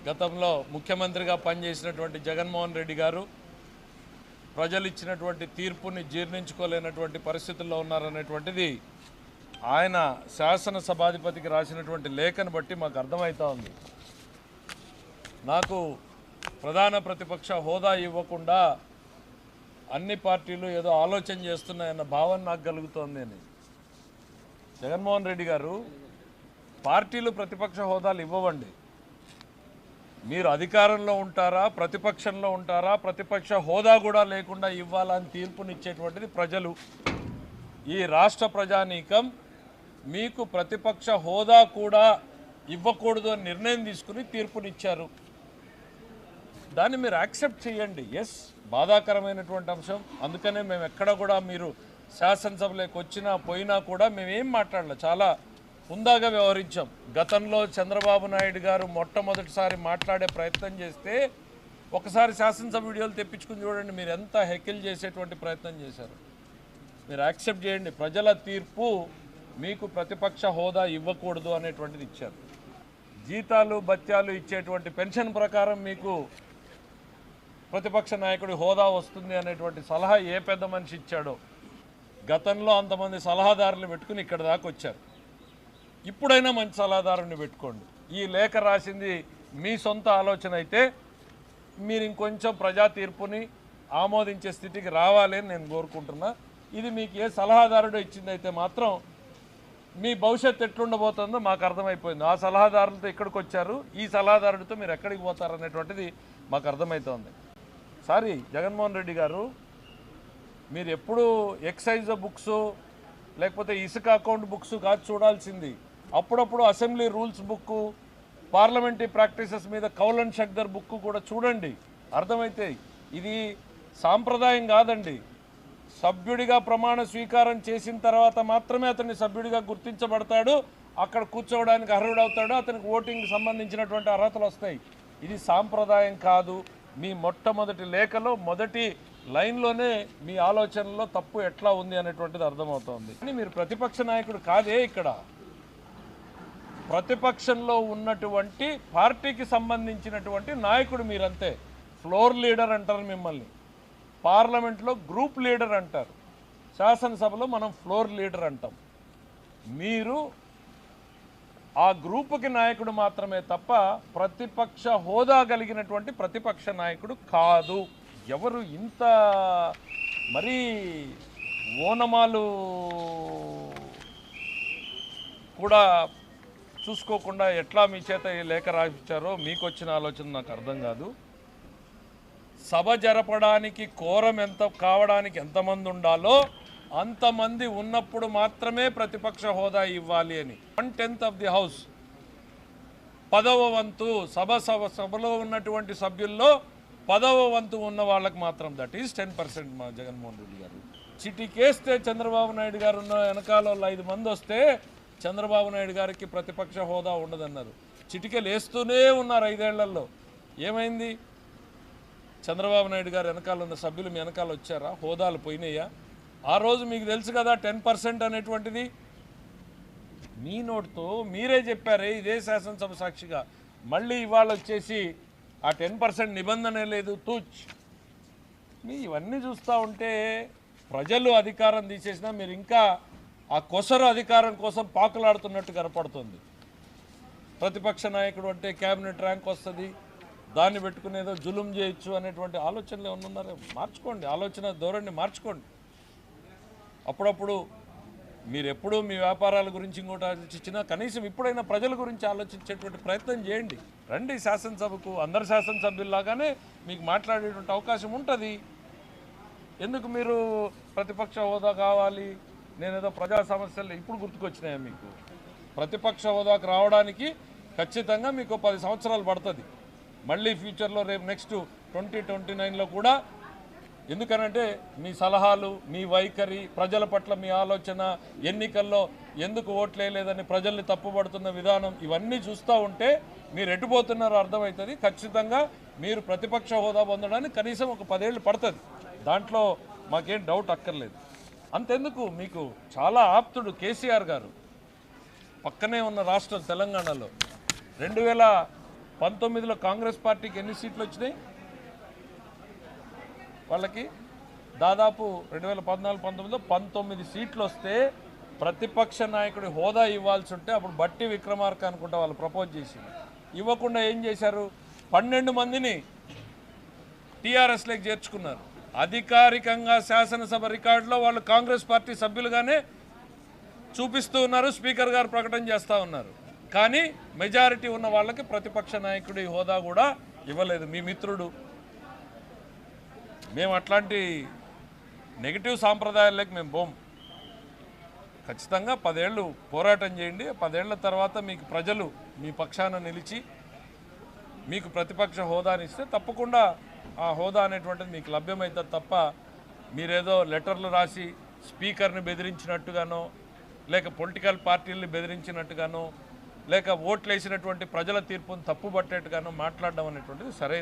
గతంలో ముఖ్యమంత్రిగా పనిచేసినటువంటి జగన్మోహన్ రెడ్డి గారు ప్రజలు ఇచ్చినటువంటి తీర్పుని జీర్ణించుకోలేనటువంటి పరిస్థితుల్లో ఉన్నారనేటువంటిది ఆయన శాసనసభాధిపతికి రాసినటువంటి లేఖను బట్టి మాకు అర్థమవుతా ఉంది. నాకు ప్రధాన ప్రతిపక్ష హోదా ఇవ్వకుండా అన్ని పార్టీలు ఏదో ఆలోచన చేస్తున్నాయన్న భావన నాకు కలుగుతోంది అని. జగన్మోహన్ రెడ్డి గారు, పార్టీలు ప్రతిపక్ష హోదాలు ఇవ్వవండి. మీరు అధికారంలో ఉంటారా, ప్రతిపక్షంలో ఉంటారా, ప్రతిపక్ష హోదా కూడా లేకుండా ఇవ్వాలని తీర్పునిచ్చేటువంటిది ప్రజలు. ఈ రాష్ట్ర ప్రజానీకం మీకు ప్రతిపక్ష హోదా కూడా ఇవ్వకూడదు అని నిర్ణయం తీసుకుని తీర్పునిచ్చారు. దాన్ని మీరు యాక్సెప్ట్ చేయండి. ఎస్, బాధాకరమైనటువంటి అంశం. అందుకనే మేము ఎక్కడ కూడా మీరు శాసనసభలోకి వచ్చినా పోయినా కూడా మేమేం మాట్లాడలే, చాలా హుందాగా వ్యవహరించాం. గతంలో చంద్రబాబు నాయుడు గారు మొట్టమొదటిసారి మాట్లాడే ప్రయత్నం చేస్తే ఒకసారి శాసనసభ వీడియోలు తెప్పించుకుని చూడండి, మీరు ఎంత హెకిల్ చేసేటువంటి ప్రయత్నం చేశారు. మీరు యాక్సెప్ట్ చేయండి. ప్రజల తీర్పు మీకు ప్రతిపక్ష హోదా ఇవ్వకూడదు అనేటువంటిది ఇచ్చారు. జీతాలు భత్యాలు ఇచ్చేటువంటి పెన్షన్ ప్రకారం మీకు ప్రతిపక్ష నాయకుడి హోదా వస్తుంది అనేటువంటి సలహా ఏ పెద్ద మనిషి ఇచ్చాడో. గతంలో అంతమంది సలహాదారులు పెట్టుకుని ఇక్కడ దాకా వచ్చారు. ఇప్పుడైనా మంచి సలహాదారుని పెట్టుకోండి. ఈ లేఖ రాసింది మీ సొంత ఆలోచన అయితే మీరు ఇంకొంచెం ప్రజా తీర్పుని ఆమోదించే స్థితికి రావాలి అని నేను కోరుకుంటున్నా. ఇది మీకు ఏ సలహాదారుడు ఇచ్చిందైతే మాత్రం మీ భవిష్యత్తు ఎట్లుండబోతుందో మాకు అర్థమైపోయింది. ఆ సలహాదారులతో ఇక్కడికి వచ్చారు, ఈ సలహాదారుడితో మీరు ఎక్కడికి పోతారనేటువంటిది మాకు అర్థమవుతోంది. సారీ జగన్మోహన్ రెడ్డి గారు, మీరు ఎప్పుడు ఎక్సైజ్ బుక్స్ లేకపోతే ఇసుక అకౌంట్ బుక్స్ కాదు చూడాల్సింది. అప్పుడప్పుడు assembly rules book, parliamentary practices మీద కౌలన్ షక్దర్ బుక్ కూడా చూడండి, అర్థమైతే. ఇది సాంప్రదాయం కాదండి. సభ్యుడిగా ప్రమాణ స్వీకారం చేసిన తర్వాత మాత్రమే అతన్ని సభ్యుడిగా గుర్తించబడతాడు, అక్కడ కూర్చోవడానికి అర్హుడవుతాడు, అతనికి ఓటింగ్కి సంబంధించినటువంటి అర్హతలు వస్తాయి. ఇది సాంప్రదాయం కాదు. మీ మొట్టమొదటి లేఖలో మొదటి లైన్లోనే మీ ఆలోచనలో తప్పు ఎట్లా ఉంది అనేటువంటిది అర్థమవుతోంది. కానీ మీరు ప్రతిపక్ష నాయకుడు కాదే. ఇక్కడ ప్రతిపక్షంలో ఉన్నటువంటి పార్టీకి సంబంధించినటువంటి నాయకుడు మీరంతే. ఫ్లోర్ లీడర్ అంటారు మిమ్మల్ని, పార్లమెంట్లో గ్రూప్ లీడర్ అంటారు, శాసనసభలో మనం ఫ్లోర్ లీడర్ అంటాం. మీరు ఆ గ్రూపుకి నాయకుడు మాత్రమే తప్ప ప్రతిపక్ష హోదా కలిగినటువంటి ప్రతిపక్ష నాయకుడు కాదు. ఎవరు ఇంత మరీ ఓనమాలు కూడా చూసుకోకుండా ఎట్లా మీ చేత ఈ లేఖ రాయించారో మీకు వచ్చిన ఆలోచన నాకు అర్థం కాదు. సభ జరపడానికి కోరం ఎంత కావడానికి ఎంతమంది ఉండాలో అంతమంది ఉన్నప్పుడు మాత్రమే ప్రతిపక్ష హోదా ఇవ్వాలి అని. 1/10 ఆఫ్ ది హౌస్, 10వ వంతు సభలో ఉన్నటువంటి సభ్యుల్లో 10వ వంతు ఉన్న వాళ్ళకి మాత్రం, దట్ ఈజ్ 10%. మా జగన్మోహన్ రెడ్డి గారు చిటికేస్తే చంద్రబాబు నాయుడు గారు ఉన్న వెనకాల 5 మంది వస్తే చంద్రబాబు నాయుడు గారికి ప్రతిపక్ష హోదా ఉండదన్నారు. చిటికెలు వేస్తూనే ఉన్నారు 5 ఏళ్లలో. ఏమైంది? చంద్రబాబు నాయుడు గారు వెనకాల ఉన్న సభ్యులు మీ వెనకాల వచ్చారా? హోదాలు పోయినాయా? ఆ రోజు మీకు తెలుసు కదా 10% అనేటువంటిది. మీ నోటితో మీరే చెప్పారే ఇదే శాసనసభ సాక్షిగా. మళ్ళీ ఇవాళ వచ్చేసి ఆ 10% నిబంధనే లేదు, తూచ్. మీ ఇవన్నీ చూస్తూ ఉంటే ప్రజలు అధికారం తీసేసినా మీరు ఇంకా ఆ కొసరు అధికారం కోసం పాకులాడుతున్నట్టు కనపడుతుంది. ప్రతిపక్ష నాయకుడు అంటే క్యాబినెట్ ర్యాంక్ వస్తుంది, దాన్ని పెట్టుకునేదో జులుం చేయొచ్చు అనేటువంటి ఆలోచనలు ఏమన్నా ఉన్నారో మార్చుకోండి, ఆలోచన ధోరణి మార్చుకోండి. అప్పుడప్పుడు మీరు ఎప్పుడూ మీ వ్యాపారాల గురించి ఇంకోటి ఆలోచించినా కనీసం ఇప్పుడైనా ప్రజల గురించి ఆలోచించేటువంటి ప్రయత్నం చేయండి. రండి శాసనసభకు, అందరు శాసనసభ్యుల్లాగానే మీకు మాట్లాడేటువంటి అవకాశం ఉంటుంది. ఎందుకు మీరు ప్రతిపక్ష హోదా కావాలి, నేనేదో ప్రజా సమస్యలు ఇప్పుడు గుర్తుకొచ్చినాయా మీకు? ప్రతిపక్ష హోదాకు రావడానికి ఖచ్చితంగా మీకు 10 సంవత్సరాలు పడుతుంది. మళ్ళీ ఫ్యూచర్లో రేపు నెక్స్ట్ 2029లో కూడా. ఎందుకనంటే మీ సలహాలు, మీ వైఖరి, ప్రజల పట్ల మీ ఆలోచన, ఎన్నికల్లో ఎందుకు ఓట్లేయలేదని ప్రజల్ని తప్పుపడుతున్న విధానం, ఇవన్నీ చూస్తూ ఉంటే మీరు ఎటుపోతున్నారో అర్థమవుతుంది. ఖచ్చితంగా మీరు ప్రతిపక్ష హోదా పొందడానికి కనీసం ఒక 10 ఏళ్ళు పడుతుంది. దాంట్లో మాకేం డౌట్ అక్కర్లేదు. అంతెందుకు, మీకు చాలా ఆప్తుడు కేసీఆర్ గారు, పక్కనే ఉన్న రాష్ట్రం తెలంగాణలో 19లో కాంగ్రెస్ పార్టీకి ఎన్ని సీట్లు వచ్చినాయి? వాళ్ళకి దాదాపు 2014-19లో 19 సీట్లు వస్తే ప్రతిపక్ష నాయకుడి హోదా ఇవ్వాల్సి ఉంటే అప్పుడు బట్టి విక్రమార్క అనుకుంటా వాళ్ళు ప్రపోజ్ చేసింది. ఇవ్వకుండా ఏం చేశారు? 12 మందిని టీఆర్ఎస్లోకి చేర్చుకున్నారు. అధికారికంగా శాసనసభ రికార్డులో వాళ్ళు కాంగ్రెస్ పార్టీ సభ్యులుగానే చూపిస్తూ ఉన్నారు, స్పీకర్ గారు ప్రకటన చేస్తూ ఉన్నారు. కానీ మెజారిటీ ఉన్న వాళ్ళకి ప్రతిపక్ష నాయకుడి హోదా కూడా ఇవ్వలేదు. మీ మిత్రుడు. మేము అట్లాంటి నెగిటివ్ సాంప్రదాయాలకి మేము పోం. ఖచ్చితంగా 10 ఏళ్ళు పోరాటం చేయండి. 10 ఏళ్ల తర్వాత మీకు ప్రజలు మీ పక్షాన నిలిచి మీకు ప్రతిపక్ష హోదాని ఇస్తే తప్పకుండా ఆ హోదా అనేటువంటిది మీకు లభ్యమవుతుంది తప్ప మీరేదో లెటర్లు రాసి స్పీకర్ని బెదిరించినట్టుగానో లేక పొలిటికల్ పార్టీల్ని బెదిరించినట్టుగానో లేక ఓట్లు వేసినటువంటి ప్రజల తీర్పును తప్పుపట్టేట్టుగానో మాట్లాడడం అనేటువంటిది సరైన